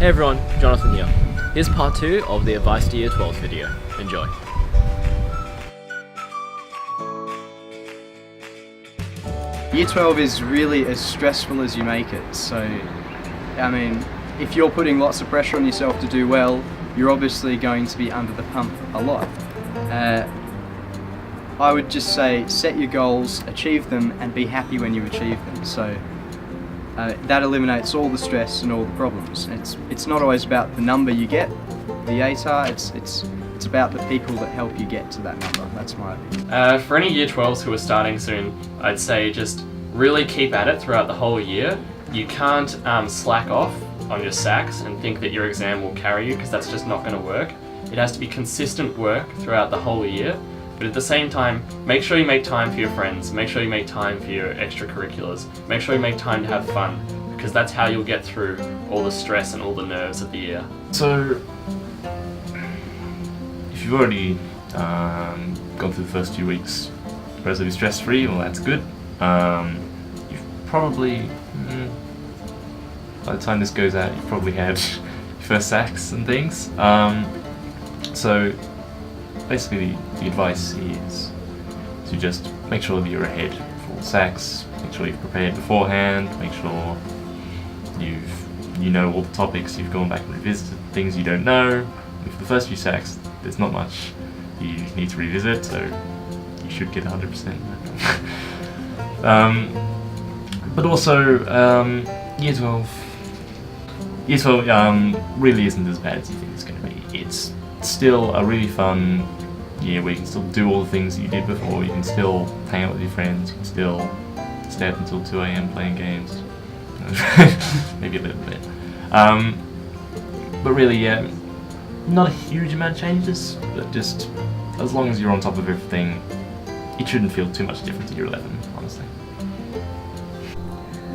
Hey everyone, Jonathan here. Here's part 2 of the Advice to Year 12 video. Enjoy. Year 12 is really as stressful as you make it, so I mean, if you're putting lots of pressure on yourself to do well, you're obviously going to be under the pump a lot. I would just say set your goals, achieve them, and be happy when you achieve them. So that eliminates all the stress and all the problems. It's not always about the number you get, the ATAR, it's about the people that help you get to that number. That's my opinion. For any Year 12s who are starting soon, I'd say just really keep at it throughout the whole year. You can't slack off on your SACs and think that your exam will carry you, because that's just not going to work. It has to be consistent work throughout the whole year, but at the same time, make sure you make time for your friends, make sure you make time for your extracurriculars, make sure you make time to have fun, because that's how you'll get through all the stress and all the nerves of the year. So, if you've already gone through the first 2 weeks relatively stress-free, well, that's good. You've probably, by the time this goes out, you've probably had your first SACs and things. So basically the advice is to just make sure that you're ahead for SACs, make sure you've prepared beforehand, make sure you know all the topics, you've gone back and revisited things you don't know. And for the first few SACs, there's not much you need to revisit, so you should get 100%. But also, Year 12 really isn't as bad as you think it's going to be. It's still a really fun year where you can still do all the things that you did before, you can still hang out with your friends, you can still stay up until 2 AM playing games. Maybe a little bit. But really, yeah, not a huge amount of changes, but just as long as you're on top of everything, it shouldn't feel too much different to Year 11, honestly.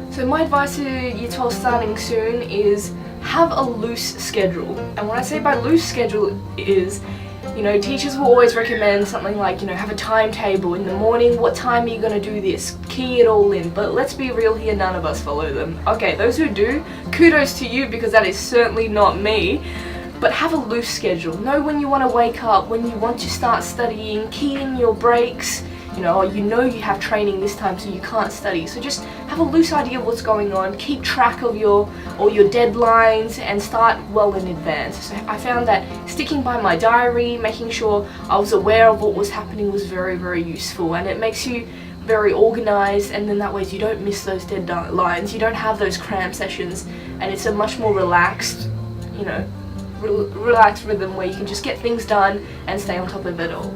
So my advice to Year 12 starting soon is have a loose schedule. And what I say by loose schedule is, teachers will always recommend something like, have a timetable in the morning, what time are you going to do this, key it all in. But let's be real here, none of us follow them. Okay, those who do, kudos to you, because that is certainly not me. But have a loose schedule. Know when you want to wake up, when you want to start studying, key in your breaks. You have training this time, so you can't study. So just have a loose idea of what's going on, keep track of all your deadlines, and start well in advance. So I found that sticking by my diary, making sure I was aware of what was happening was very, very useful, and it makes you very organized, and then that way you don't miss those deadlines, you don't have those cram sessions, and it's a much more relaxed, relaxed rhythm where you can just get things done and stay on top of it all.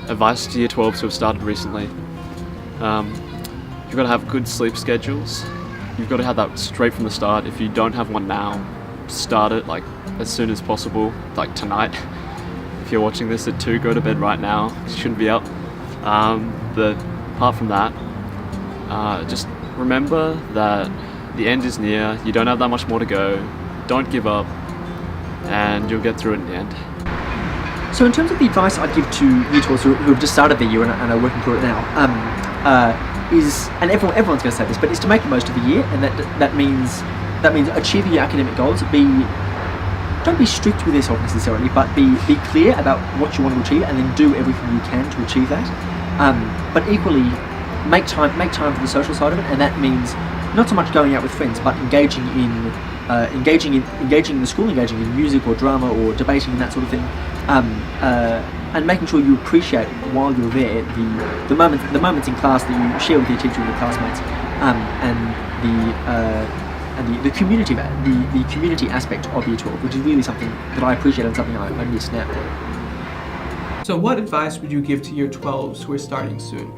Advice to Year 12s who have started recently. You've got to have good sleep schedules. You've got to have that straight from the start. If you don't have one now, start it as soon as possible, like tonight. If you're watching this at 2, go to bed right now. You shouldn't be up. But apart from that, just remember that the end is near. You don't have that much more to go. Don't give up, and you'll get through it in the end. So in terms of the advice I'd give to Year 12s who have just started their year and are working through it now, is, and everyone's going to say this, but is to make the most of the year, and that means achieving your academic goals. Don't be strict with yourself necessarily, but be clear about what you want to achieve, and then do everything you can to achieve that. But equally, make time for the social side of it, and that means not so much going out with friends, but engaging in the school, engaging in music or drama or debating and that sort of thing, and making sure you appreciate while you're there the moments in class that you share with your teacher and your classmates, and the community aspect of Year 12, which is really something that I appreciate and something I miss now. So what advice would you give to Year 12s who are starting soon?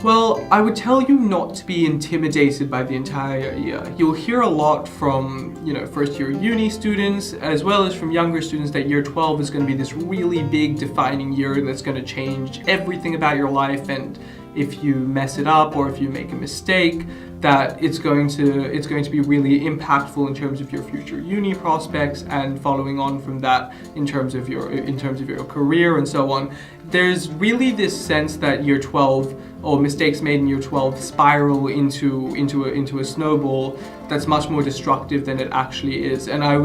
Well, I would tell you not to be intimidated by the entire year. You'll hear a lot from, first year uni students, as well as from younger students, that Year 12 is going to be this really big defining year that's going to change everything about your life, and if you mess it up or if you make a mistake, that it's going to be really impactful in terms of your future uni prospects, and following on from that in terms of your career and so on. There's really this sense that Year 12 or mistakes made in year 12 spiral into a snowball that's much more destructive than it actually is. And I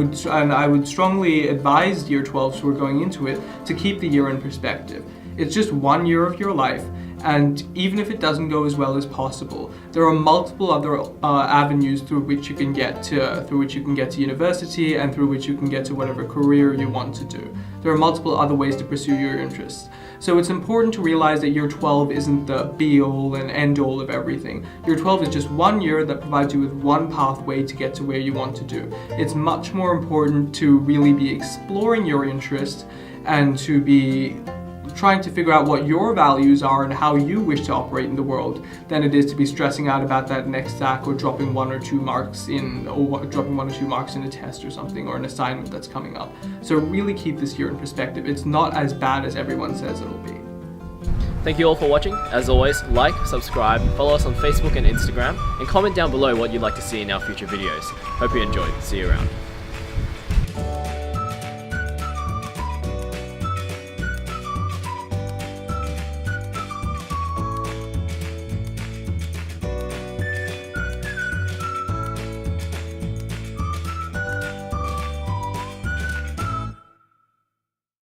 would strongly advise year 12s who are going into it to keep the year in perspective. It's just 1 year of your life, and even if it doesn't go as well as possible, there are multiple other avenues through which you can get to university, and through which you can get to whatever career you want to do. There are multiple other ways to pursue your interests. So it's important to realize that year 12 isn't the be-all and end-all of everything. Year 12 is just 1 year that provides you with one pathway to get to where you want to do. It's much more important to really be exploring your interests and to be trying to figure out what your values are and how you wish to operate in the world than it is to be stressing out about that next stack or dropping 1 or 2 marks in a test or something, or an assignment that's coming up. So really keep this year in perspective. It's not as bad as everyone says it'll be. Thank you all for watching. As always, like, subscribe, follow us on Facebook and Instagram, and comment down below what you'd like to see in our future videos. Hope you enjoyed. See you around.